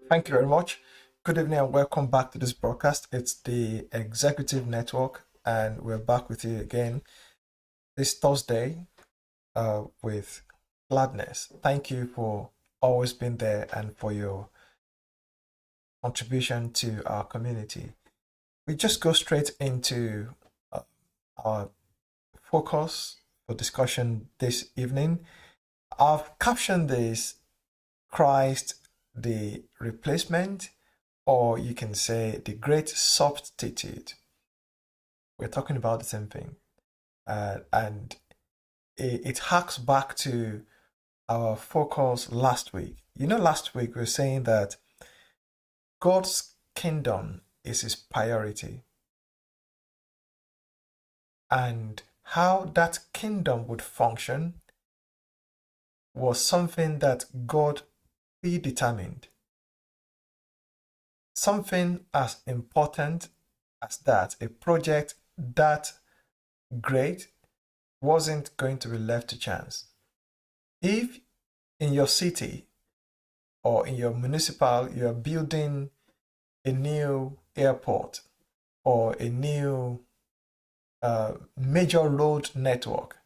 Thank you very much. Good evening and welcome back to this broadcast. It's the Executive Network, and we're back with you again this Thursday with gladness. Thank you for always being there and for your contribution to our community. We just go straight into uh, our focus for discussion this evening. I've captioned this Christ the replacement, or you can say the great substitute. We're talking about the same thing. And it harks back to our focus last week. Last week we were saying that God's kingdom is his priority, and how that kingdom would function was something that God predetermined. Something as important as that, a project that great, wasn't going to be left to chance. If in your city or in your municipal you are building a new airport or a new major road network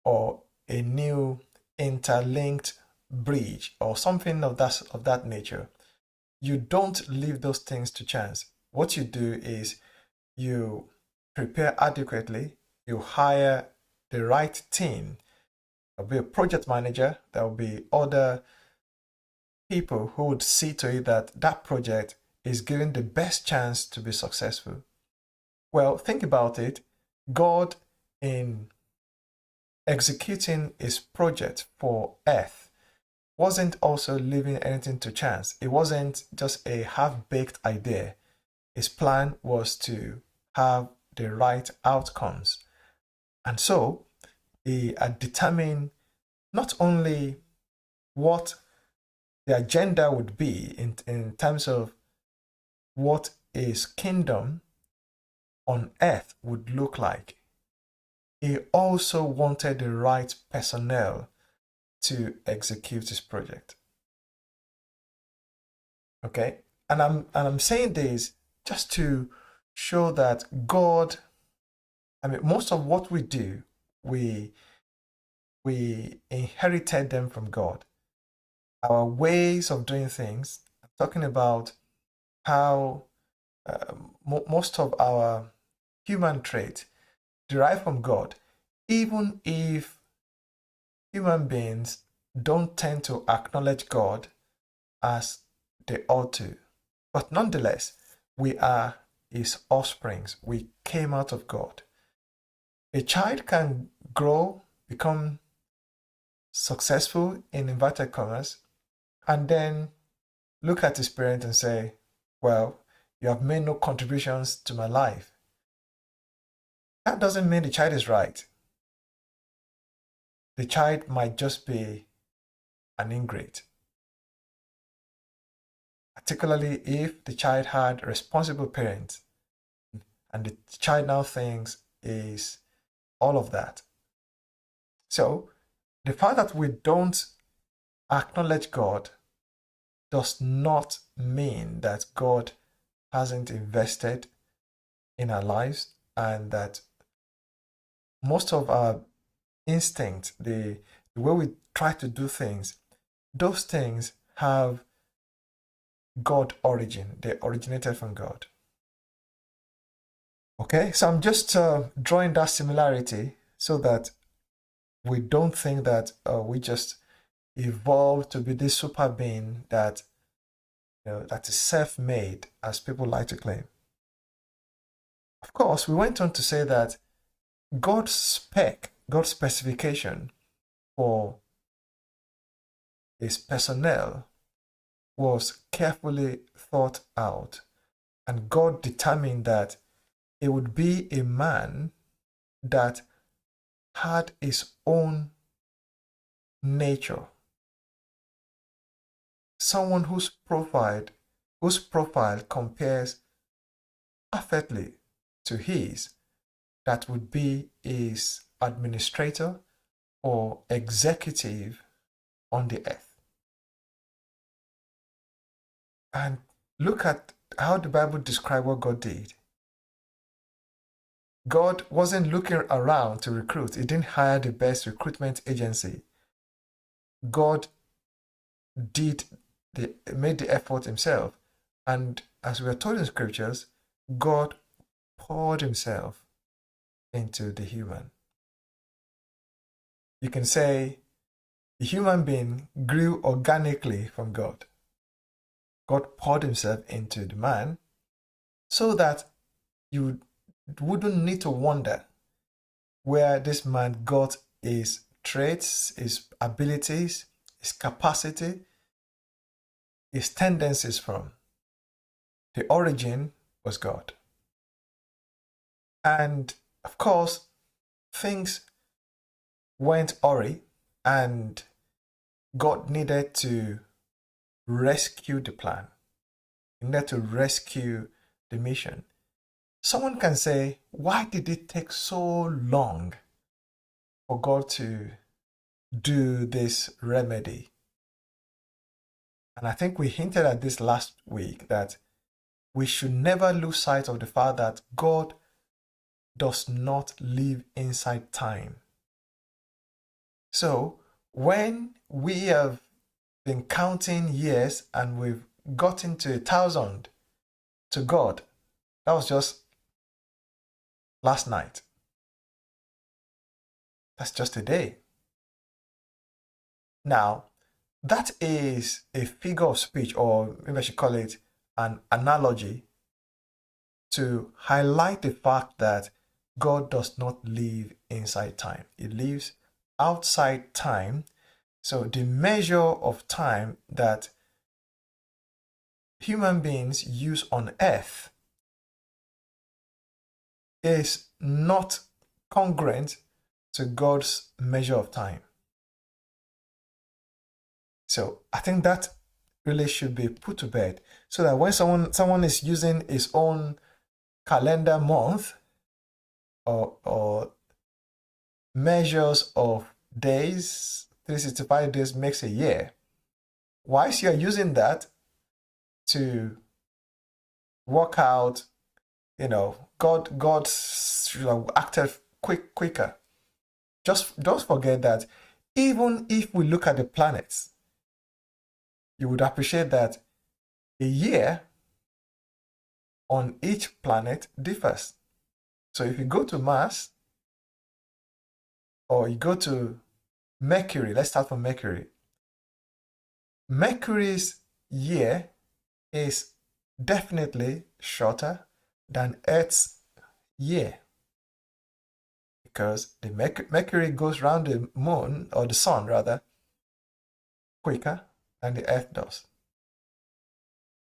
or a new interlinked bridge or something of that nature, you don't leave those things to chance. What you do is you prepare adequately, you hire the right team. There'll be a project manager, there'll be other people who would see to it that that project is given the best chance to be successful. Well, think about it. God, in executing his project for earth, wasn't also leaving anything to chance. It wasn't just a half-baked idea. His plan was to have the right outcomes. And so he had determined not only what the agenda would be in terms of what his kingdom on earth would look like, he also wanted the right personnel to execute his project. Okay? And I'm saying this just to show that God, most of what we do, we inherited them from God. Our ways of doing things, I'm talking about how most of our human traits derive from God, even if human beings don't tend to acknowledge God as they ought to. But nonetheless, we are his offsprings. We came out of God. A child can grow, become successful in inverted commas, and then look at his parent and say, well, you have made no contributions to my life. That doesn't mean the child is right. The child might just be an ingrate, particularly if the child had responsible parents and the child now thinks is all of that. So the fact that we don't acknowledge God does not mean that God hasn't invested in our lives, and that most of our instinct, the way we try to do things, those things have God origin. They originated from God. Okay, so I'm just drawing that similarity so that we don't think that we just evolved to be this super being that that is self-made, as people like to claim. Of course, we went on to say that God's specification for his personnel was carefully thought out, and God determined that it would be a man that had his own nature, someone whose profile compares perfectly to his, that would be his administrator or executive on the earth. And look at how the Bible describes what God did. God wasn't looking around to recruit. He didn't hire the best recruitment agency. God made the effort himself. And as we are told in scriptures, God poured himself into the human. You can say the human being grew organically from God. God poured himself into the man so that you wouldn't need to wonder where this man got his traits, his abilities, his capacity, his tendencies from. The origin was God. And of course, things went awry, and God needed to rescue the plan. He needed to rescue the mission. Someone can say, why did it take so long for God to do this remedy? And I think we hinted at this last week, that we should never lose sight of the fact that God does not live inside time. So when we have been counting years and we've gotten to 1,000 to God, that was just last night. That's just a day. Now, that is a figure of speech, or maybe I should call it an analogy, to highlight the fact that God does not live inside time. He lives outside time. So the measure of time that human beings use on earth is not congruent to God's measure of time. So I think that really should be put to bed, so that when someone is using his own calendar month or measures of days, 365 days makes a year, whilst you're using that to work out, God should have acted quicker. Just don't forget that even if we look at the planets, you would appreciate that a year on each planet differs. So if you go to Mars, or you go to Mercury, let's start from Mercury. Mercury's year is definitely shorter than Earth's year, because the Mercury goes around the moon, or the sun rather, quicker than the Earth does.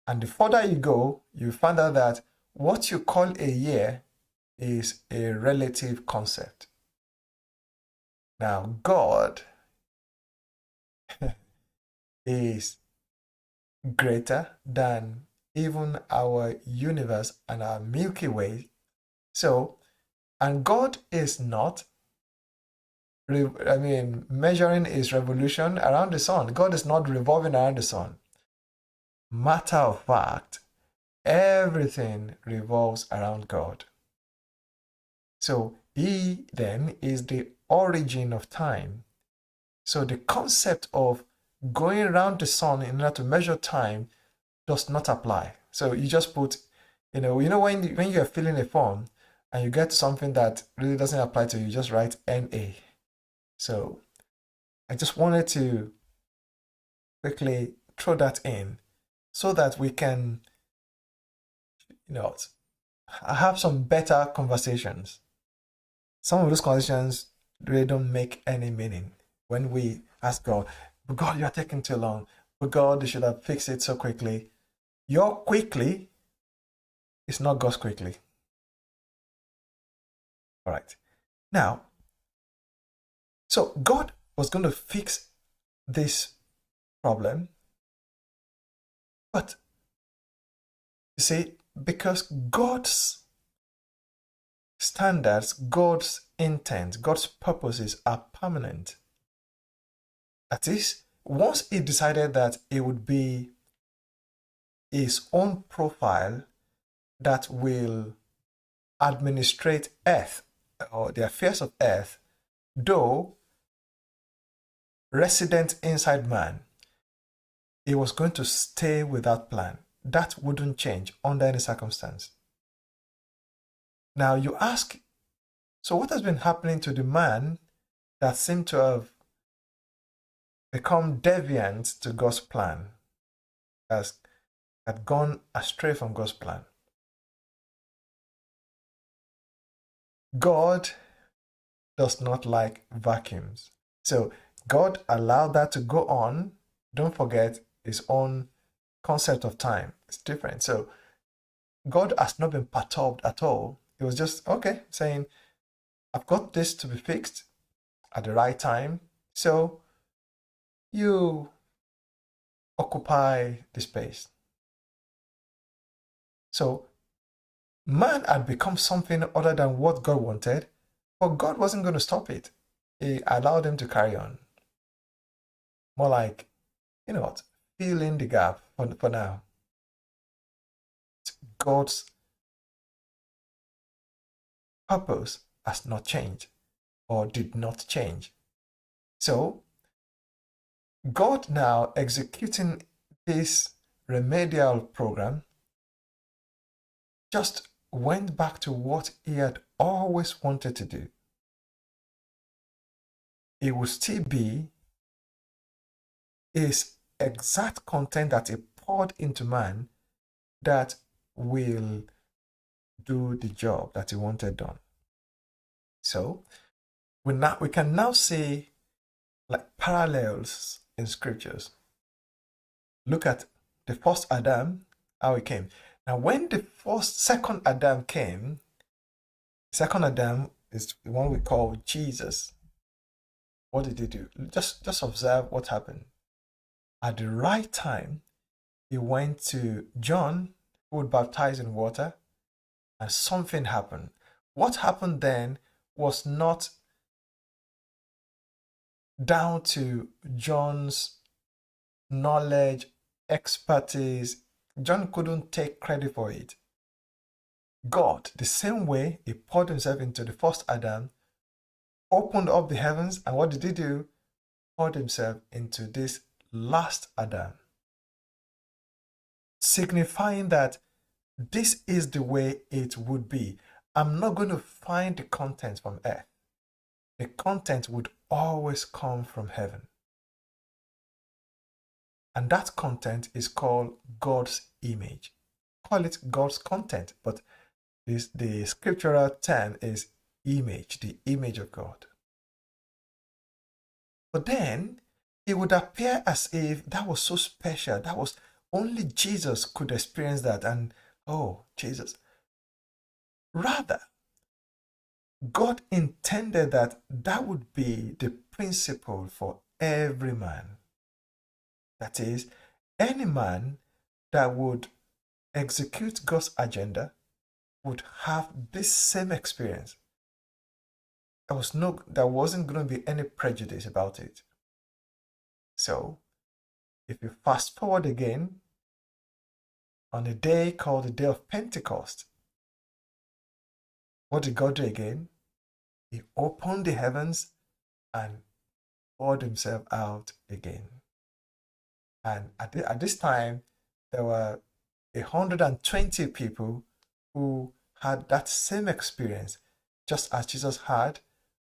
And the further you go, you find out that what you call a year is a relative concept. Now, God is greater than even our universe and our Milky Way. So, and God is not, measuring his revolution around the sun. God is not revolving around the sun. Matter of fact, everything revolves around God. So he then is the origin of time. So the concept of going around the sun in order to measure time does not apply. So you just put, when you're filling a form and you get something that really doesn't apply to you, you just write NA. So I just wanted to quickly throw that in so that we can, have some better conversations. Some of those conversations really don't make any meaning when we ask God, but God, you're taking too long. But God, you should have fixed it so quickly. Your quickly is not God's quickly. All right. Now, so God was going to fix this problem, but you see, because God's standards, God's intent, God's purposes are permanent. That is, once he decided that it would be his own profile that will administrate earth or the affairs of earth, though resident inside man, he was going to stay with that plan. That wouldn't change under any circumstance. Now you ask, so what has been happening to the man that seemed to have become deviant to God's plan, had gone astray from God's plan? God does not like vacuums. So God allowed that to go on. Don't forget his own concept of time. It's different. So God has not been perturbed at all. It was just, okay, saying, I've got this to be fixed at the right time. So you occupy the space. So man had become something other than what God wanted, but God wasn't going to stop it. He allowed him to carry on. More like, you know what, fill in the gap for now. God's purpose has not changed or did not change. So God now executing this remedial program just went back to what he had always wanted to do. It will still be his exact content that he poured into man that will do the job that he wanted done. So we can now see like parallels in scriptures. Look at the first Adam, how he came. Now, when the second Adam came, second Adam is the one we call Jesus. What did he do? Just observe what happened. At the right time, he went to John, who would baptize in water, and something happened. What happened then was not down to John's knowledge, expertise. John couldn't take credit for it. God, the same way he poured himself into the first Adam, opened up the heavens, and what did he do? Poured himself into this last Adam, signifying that this is the way it would be. I'm not going to find the content from earth. The content would always come from heaven. And that content is called God's image. Call it God's content, but the scriptural term is image, the image of God. But then it would appear as if that was so special. That was only Jesus could experience that. And oh, Jesus. Rather, God intended that that would be the principle for every man. That is, any man that would execute God's agenda would have this same experience. There wasn't going to be any prejudice about it. So, if you fast forward again, on a day called the day of Pentecost, what did God do again? He opened the heavens and poured himself out again. And at this time, there were 120 people who had that same experience, just as Jesus had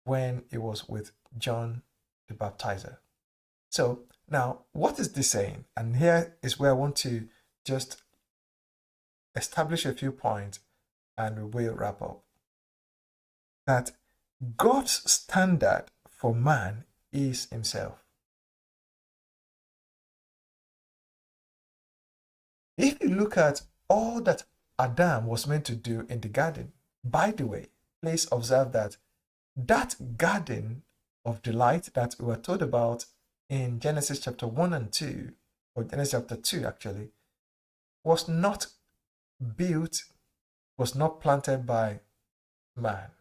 when he was with John the Baptizer. So now, what is this saying? And here is where I want to just establish a few points and we will wrap up. That God's standard for man is himself. If you look at all that Adam was meant to do in the garden, by the way, please observe that garden of delight that we were told about in Genesis chapter 1 and 2, or Genesis chapter 2 actually, was not built, was not planted by man.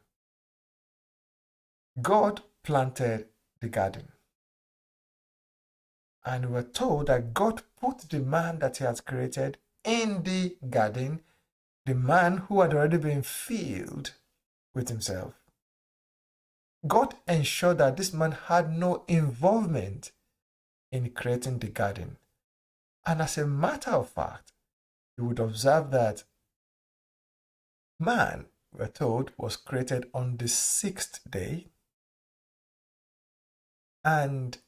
God planted the garden. And we were told that God put the man that he has created in the garden, the man who had already been filled with himself, God ensured that this man had no involvement in creating the garden. And as a matter of fact, you would observe that man, we're told, was created on the sixth day. And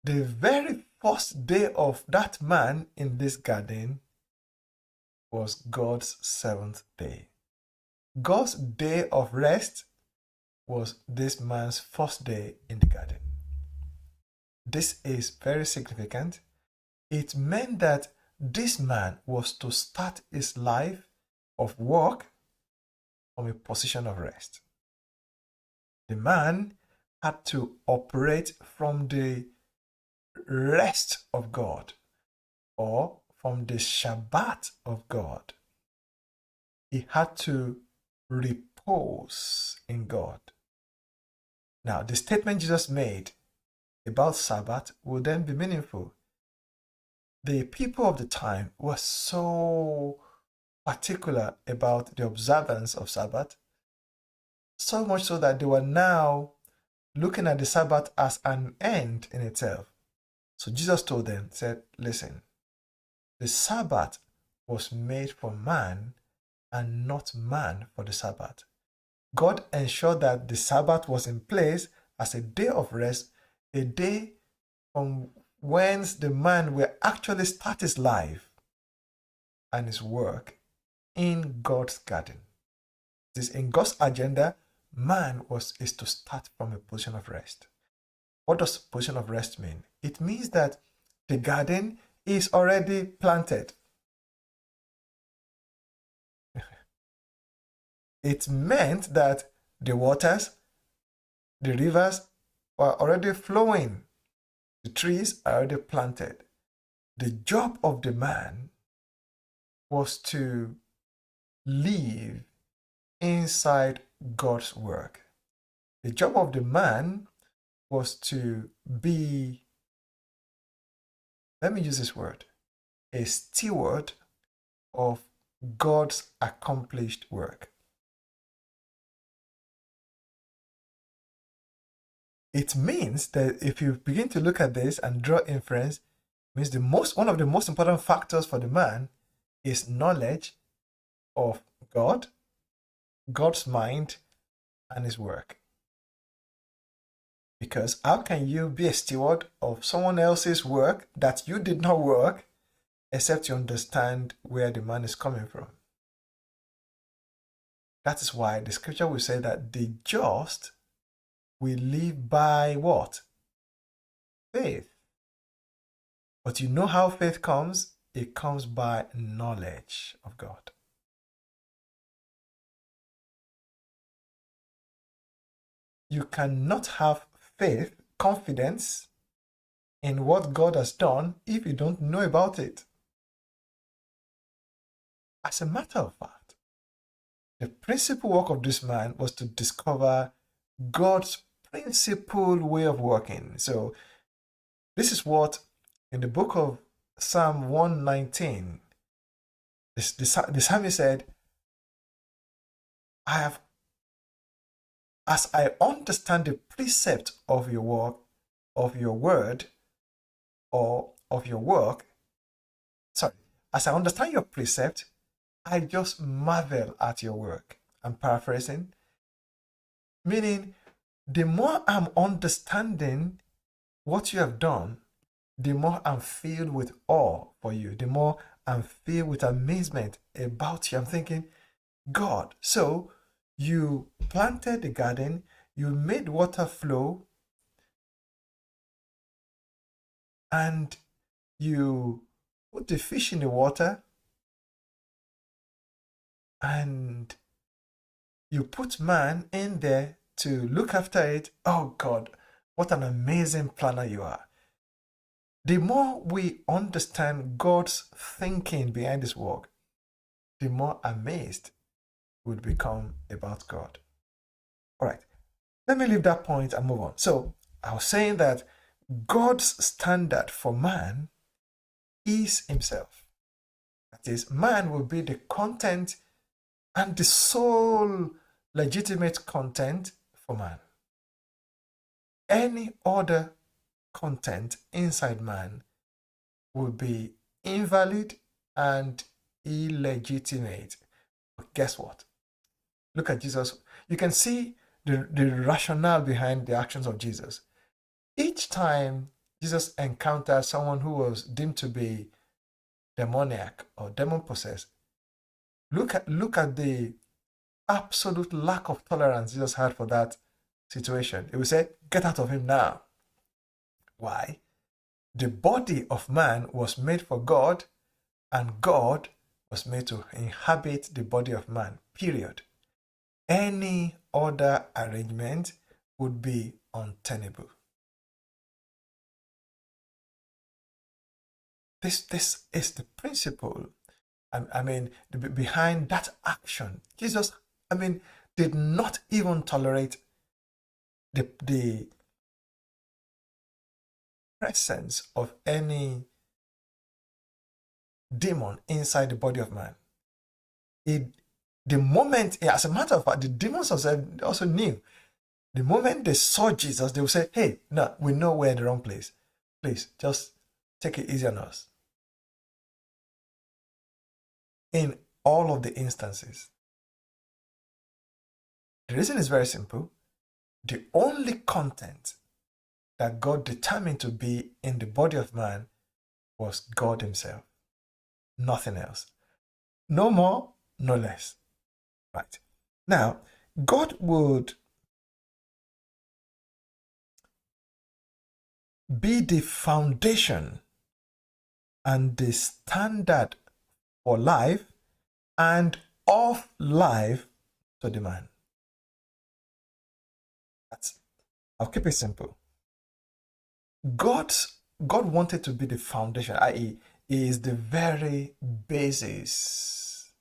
the very first day of that man in this garden was God's seventh day. God's day of rest was this man's first day in the garden. This is very significant. It meant that this man was to start his life of work from a position of rest. The man had to operate from the rest of God or from the Shabbat of God. He had to repose in God. Now, the statement Jesus made about Sabbath will then be meaningful. The people of the time were so particular about the observance of Sabbath, so much so that they were now looking at the Sabbath as an end in itself. So Jesus told them, said, listen, the Sabbath was made for man and not man for the Sabbath. God ensured that the Sabbath was in place as a day of rest, a day from whence the man will actually start his life and his work in God's garden. This in God's agenda, man is to start from a position of rest. What does position of rest mean? It means that the garden is already planted. It meant that the waters, the rivers were already flowing. The trees are already planted. The job of the man was to live inside God's work. The job of the man was to be, let me use this word, a steward of God's accomplished work. It means that if you begin to look at this and draw inference, it means one of the most important factors for the man is knowledge of God, God's mind, and his work. Because how can you be a steward of someone else's work that you did not work, except you understand where the man is coming from? That is why the scripture will say that the just will live by what? Faith. But you know how faith comes? It comes by knowledge of God. You cannot have faith, confidence in what God has done if you don't know about it. As a matter of fact, the principal work of this man was to discover God's principled way of working. So this is what in the book of Psalm 119, the psalmist said, as I understand the precept of your work, of your word, or of your work, as I understand your precept, I just marvel at your work. I'm paraphrasing. Meaning, the more I'm understanding what you have done, the more I'm filled with awe for you. The more I'm filled with amazement about you. I'm thinking, God, so you planted the garden, you made water flow, and you put the fish in the water, and you put man in there to look after it. Oh God, what an amazing planner you are. The more we understand God's thinking behind this work, the more amazed we'll become about God. All right, let me leave that point and move on. So I was saying that God's standard for man is himself. That is, man will be the content and the sole legitimate content for man. Any other content inside man will be invalid and illegitimate. But guess what? Look at Jesus. You can see the rationale behind the actions of Jesus. Each time Jesus encountered someone who was deemed to be demoniac or demon possessed, look at the absolute lack of tolerance Jesus had for that situation. He would say, "Get out of him now." Why? The body of man was made for God, and God was made to inhabit the body of man, period. Any other arrangement would be untenable. This is the principle. I mean, behind that action. Jesus, did not even tolerate the presence of any demon inside the body of man. The moment, as a matter of fact, the demons also knew. The moment they saw Jesus, they would say, "Hey, no, we know we're in the wrong place. Please, just take it easy on us." In all of the instances. The reason is very simple. The only content that God determined to be in the body of man was God himself. Nothing else. No more, no less. Right. Now, God would be the foundation and the standard for life and of life to the man. I'll keep it simple. God wanted to be the foundation, i.e., is the very basis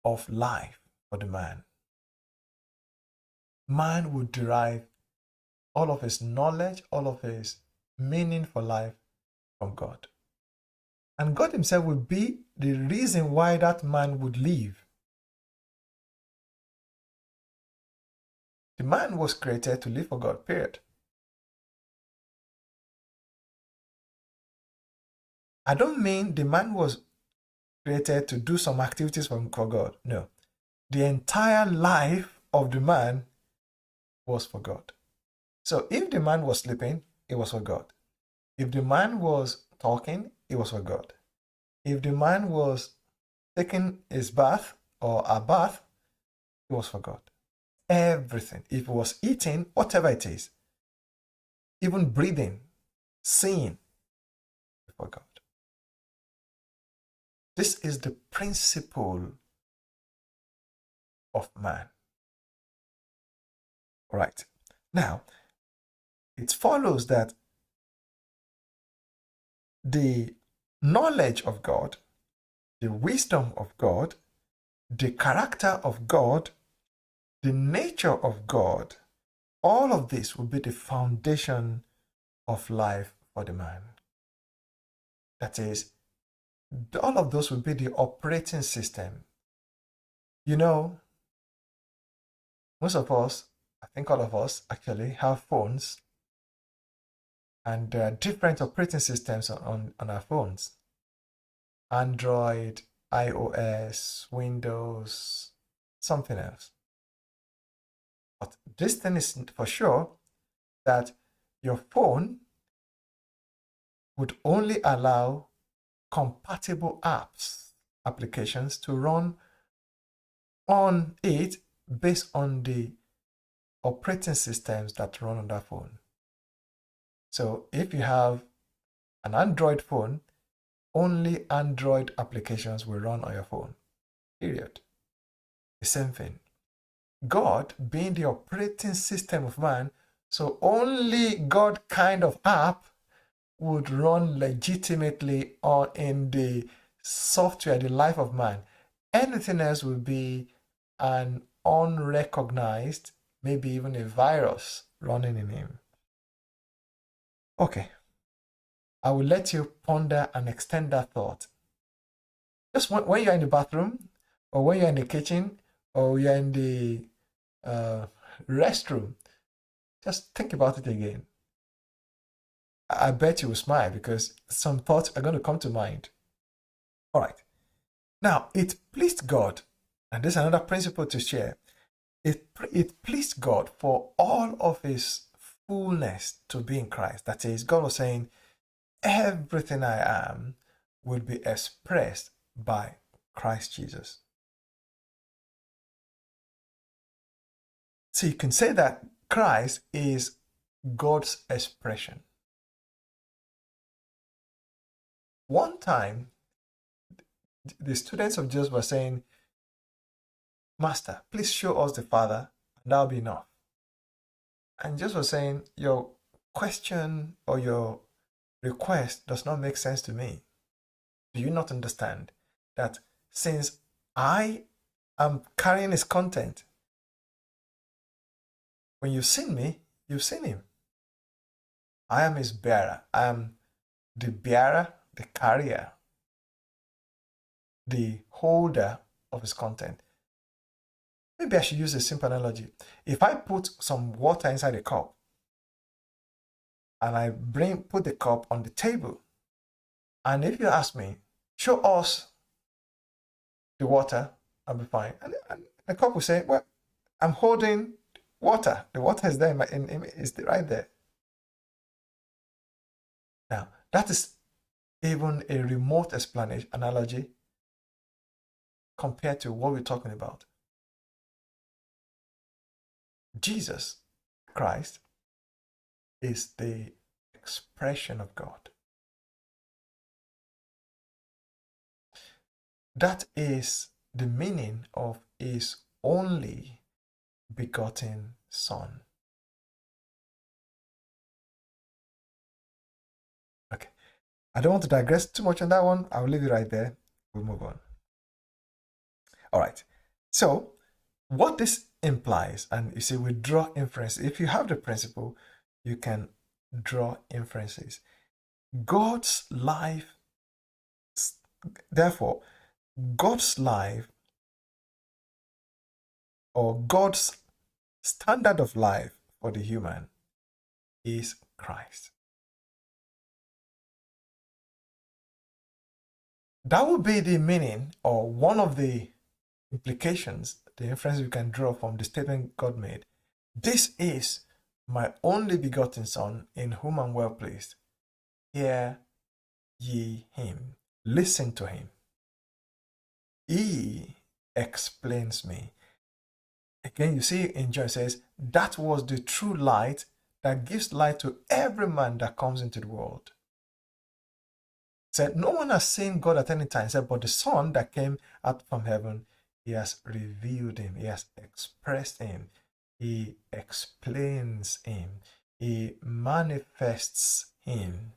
of life for the man. Man would derive all of his knowledge, all of his meaning for life from God. And God himself would be the reason why that man would live. The man was created to live for God, period. I don't mean the man was created to do some activities for God. No. The entire life of the man was for God. So if the man was sleeping, it was for God. If the man was talking, it was for God. If the man was taking his bath or a bath, it was for God. Everything. If he was eating, whatever it is, even breathing, seeing, for God. This is the principle of man. All right. Now, it follows that the knowledge of God, the wisdom of God, the character of God, the nature of God, all of this will be the foundation of life for the man. That is, all of those will be the operating system. You know, most of us, I think all of us actually have phones, and there are different operating systems on our phones. Android, iOS, Windows, something else. But this thing is for sure that your phone would only allow compatible applications to run on it based on the operating systems that run on that phone. So if you have an Android phone, only Android applications will run on your phone, period. The same thing. God being the operating system of man, so only God kind of app would run legitimately in the software, the life of man. Anything else would be an unrecognized, maybe even a virus running in him. Okay. I will let you ponder and extend that thought. Just when you're in the bathroom, or when you're in the kitchen, or you're in the restroom, just think about it again. I bet you will smile because some thoughts are going to come to mind. All right. Now, it pleased God, and this is another principle to share. It pleased God for all of his fullness to be in Christ. That is, God was saying, everything I am will be expressed by Christ Jesus. So you can say that Christ is God's expression. One time, the students of Jesus were saying, Master, please show us the Father, and that'll be enough. And Jesus was saying, your question or your request does not make sense to me. Do you not understand that since I am carrying his content, when you've seen me, you've seen him. I am his bearer. I am the bearer, the carrier, the holder of his content. Maybe I should use a simple analogy. If I put some water inside a cup and I put the cup on the table, and if you ask me, show us the water, I'll be fine. And the cup will say, well, I'm holding water. The water is there, is right there. Now, that is even a remote explanation, analogy compared to what we're talking about. Jesus Christ is the expression of God. That is the meaning of his only begotten Son. Okay, I don't want to digress too much on that one. I'll leave it right there. We'll move on. All right, so what this implies, and you see, we draw inferences. If you have the principle, you can draw inferences. God's life, therefore, God's life or God's standard of life for the human is Christ. That would be the meaning, or one of the implications, the inference we can draw from the statement God made. This is my only begotten Son, in whom I'm well pleased. Hear ye him. Listen to him. He explains me. Again, you see in John, it says, that was the true light that gives light to every man that comes into the world. It said, no one has seen God at any time, said, but the Son that came out from heaven, he has revealed him, he has expressed him, he explains him, he manifests him.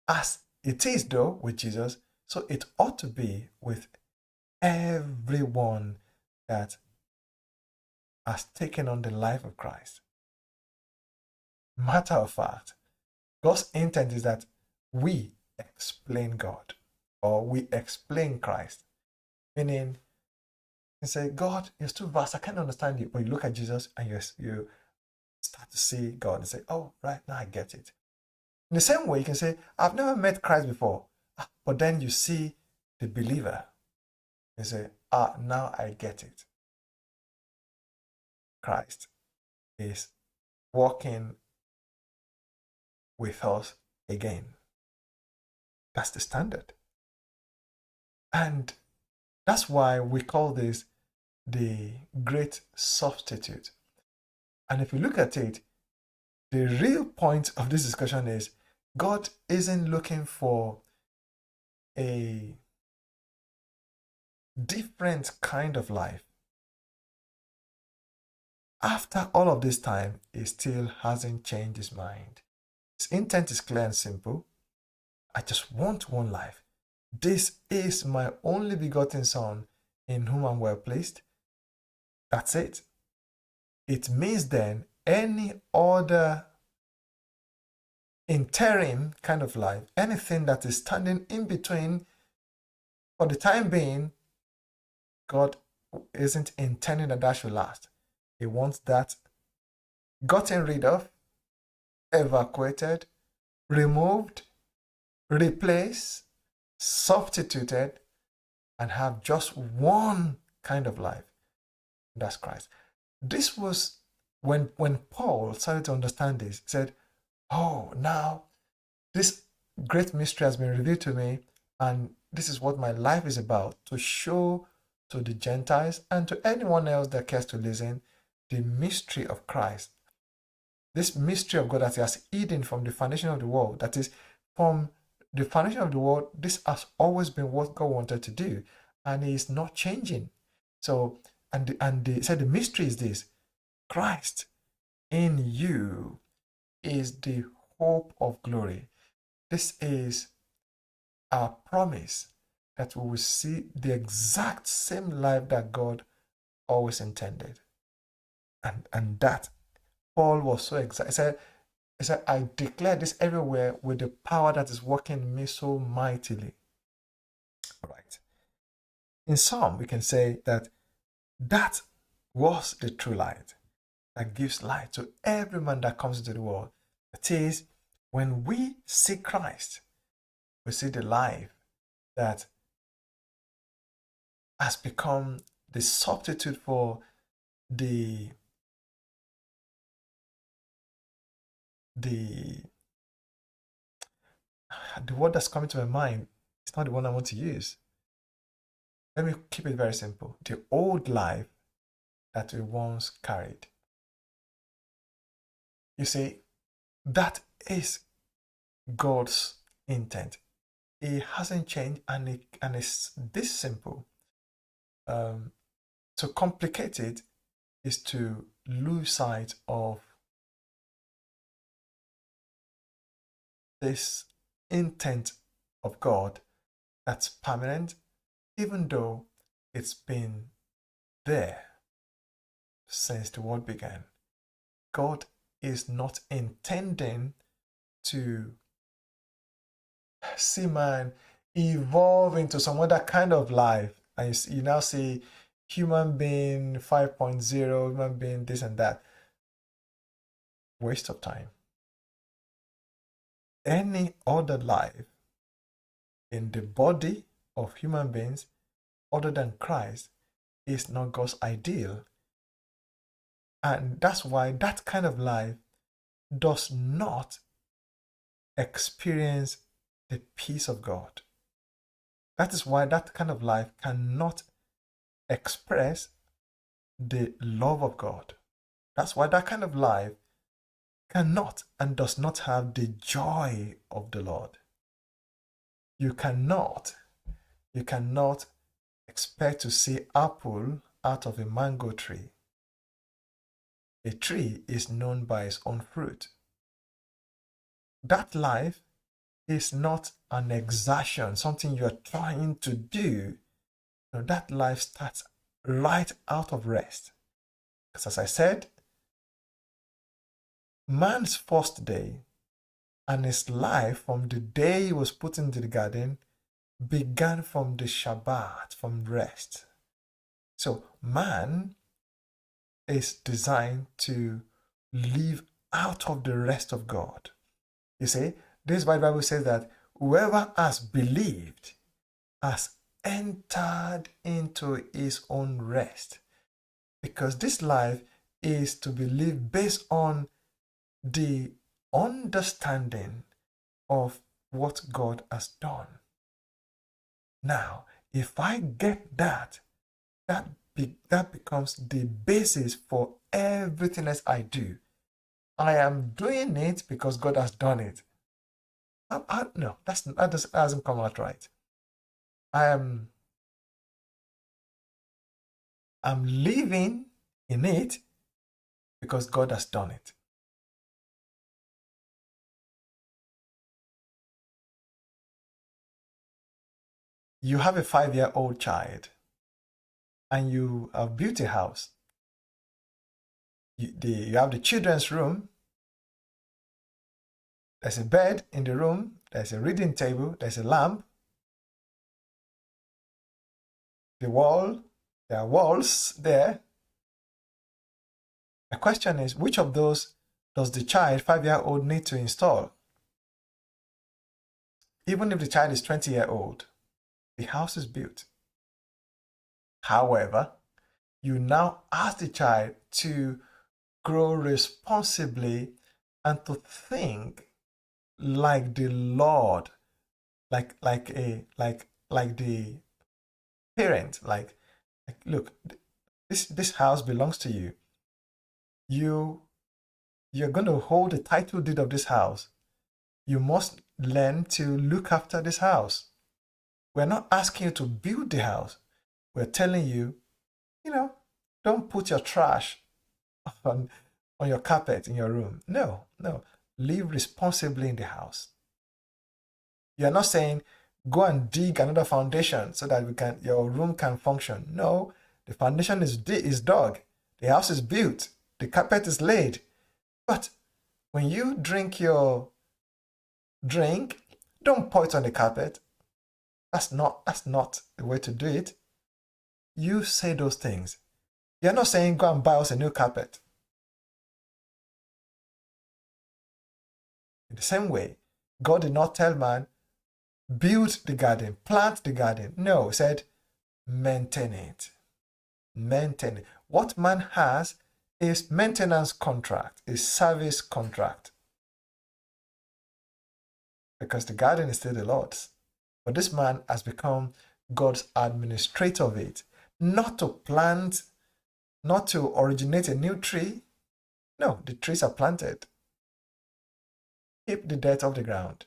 As it is, though, with Jesus, so it ought to be with everyone that has taken on the life of Christ. Matter of fact, God's intent is that we explain God, or we explain Christ. Meaning, you say, God, you're too vast, I can't understand you. But you look at Jesus and you start to see God and say, oh, right, now I get it. In the same way, you can say, I've never met Christ before. But then you see the believer. You say, now I get it. Christ is walking with us again. That's the standard. And that's why we call this the great substitute. And if you look at it, the real point of this discussion is God isn't looking for a different kind of life. After all of this time, he still hasn't changed his mind. His intent is clear and simple. I just want one life. This is my only begotten Son, in whom I'm well pleased. That's it. It means then any other interim kind of life, anything that is standing in between For the time being, God isn't intending that should last. He wants that gotten rid of, evacuated, removed, replaced, substituted, and have just one kind of life. That's Christ. This was when Paul started to understand this, he said, oh, now this great mystery has been revealed to me, and this is what my life is about, to show to the Gentiles and to anyone else that cares to listen the mystery of Christ. This mystery of God that he has hidden from the foundation of the world, that is, from the foundation of the world, this has always been what God wanted to do, and he is not changing. So, he said the mystery is this: Christ in you is the hope of glory. This is our promise that we will see the exact same life that God always intended. And that Paul was so excited. He said, I declare this everywhere with the power that is working in me so mightily. Right. In sum, we can say that was the true light that gives light to every man that comes into the world. That is, when we see Christ, we see the life that has become the substitute for the word that's coming to my mind. It's not the one I want to use. Let me keep it very simple. The old life that we once carried. You see, that is God's intent. It hasn't changed, and it's this simple. To complicate it is to lose sight of this intent of God that's permanent, even though it's been there since the world began. God is not intending to see man evolve into some other kind of life. And you now see human being 5.0, human being this and that. Waste of time. Any other life in the body of human beings other than Christ is not God's ideal. And that's why that kind of life does not experience the peace of God. That is why that kind of life cannot express the love of God. That's why that kind of life cannot and does not have the joy of the Lord. You cannot expect to see apple out of a mango tree. A tree is known by its own fruit. That life is not an exertion, something you are trying to do. No, that life starts right out of rest. Because as I said, man's first day and his life from the day he was put into the garden began from the Shabbat, from rest. So man is designed to live out of the rest of God. You see, this Bible says that whoever has believed has entered into his own rest. Because this life is to be lived based on the understanding of what God has done. Now, if I get that becomes the basis for everything else I do. I am doing it because God has done it. No, that hasn't come out right. I'm living in it because God has done it. You have a 5-year-old child and you have built a house. You have the children's room. There's a bed in the room. There's a reading table. There's a lamp. the wall, there are walls there. The question is, which of those does the child, 5-year-old, need to install? Even if the child is 20-year-old, the house is built. However, you now ask the child to grow responsibly and to think like the Lord, like the parent, like look, this house belongs to you. You're going to hold the title deed of this house. You must learn to look after this house. We're not asking you to build the house. We're telling you, don't put your trash on your carpet in your room. No. Live responsibly in the house. You're not saying go and dig another foundation so that your room can function. No, the foundation is dug. The house is built. The carpet is laid. But when you drink your drink, don't pour it on the carpet. That's not the way to do it. You say those things. You're not saying go and buy us a new carpet. In the same way, God did not tell man, build the garden, plant the garden. No, he said, maintain it. Maintain it. What man has is maintenance contract, is service contract. Because the garden is still the Lord's. But this man has become God's administrator of it. Not to plant, not to originate a new tree. No, the trees are planted. Keep the dirt off the ground.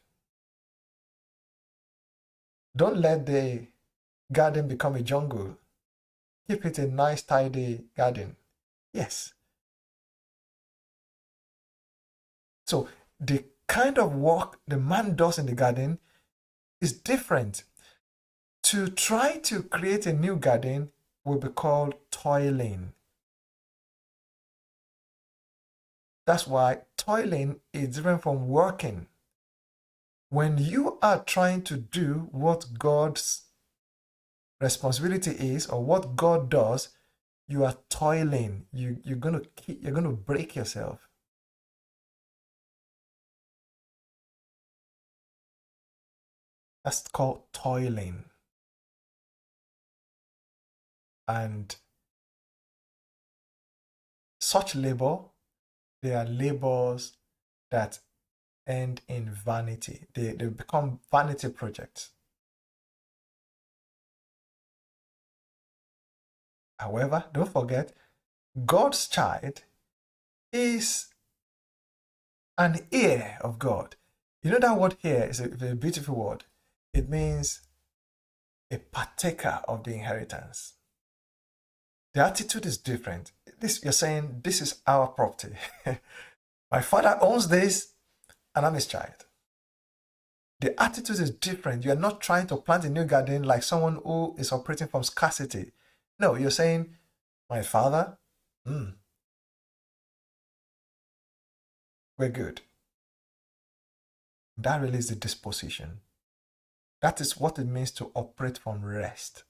Don't let the garden become a jungle. Keep it a nice, tidy garden. Yes. So the kind of work the man does in the garden is different. To try to create a new garden will be called toiling. That's why toiling is different from working. When you are trying to do what God's responsibility is or what God does, you are toiling. You're going to break yourself. That's called toiling. And such labor, they are labors that end in vanity. They become vanity projects. However, don't forget, God's child is an heir of God. You know that word here is a beautiful word. It means a partaker of the inheritance. The attitude is different. You're saying, this is our property. My father owns this, and I'm his child. The attitude is different. You're not trying to plant a new garden like someone who is operating from scarcity. No, you're saying, my father, we're good. That really is the disposition. That is what it means to operate from rest.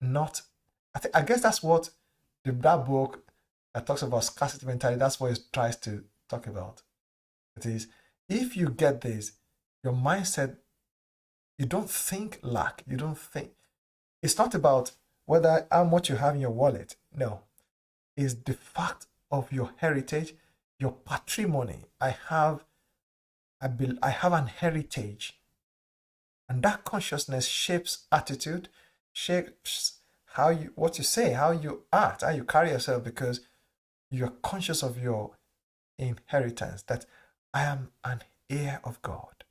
I guess that's what that book that talks about scarcity mentality, that's what it tries to talk about. It is, if you get this, your mindset, you don't think lack. You don't think. It's not about how much you have in your wallet. No. It's the fact of your heritage, your patrimony. I have an heritage. And that consciousness shapes attitude, shapes what you say, how you act, how you carry yourself, because you're conscious of your inheritance, that I am an heir of God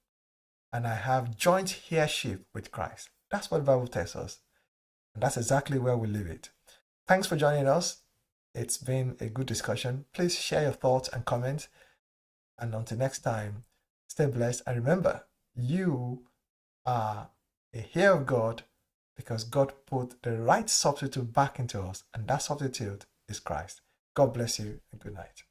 and I have joint heirship with Christ. That's what the Bible tells us. And that's exactly where we live it. Thanks for joining us. It's been a good discussion. Please share your thoughts and comments. And until next time, stay blessed. And remember, you are a heir of God because God put the right substitute back into us. And that substitute is Christ. God bless you and good night.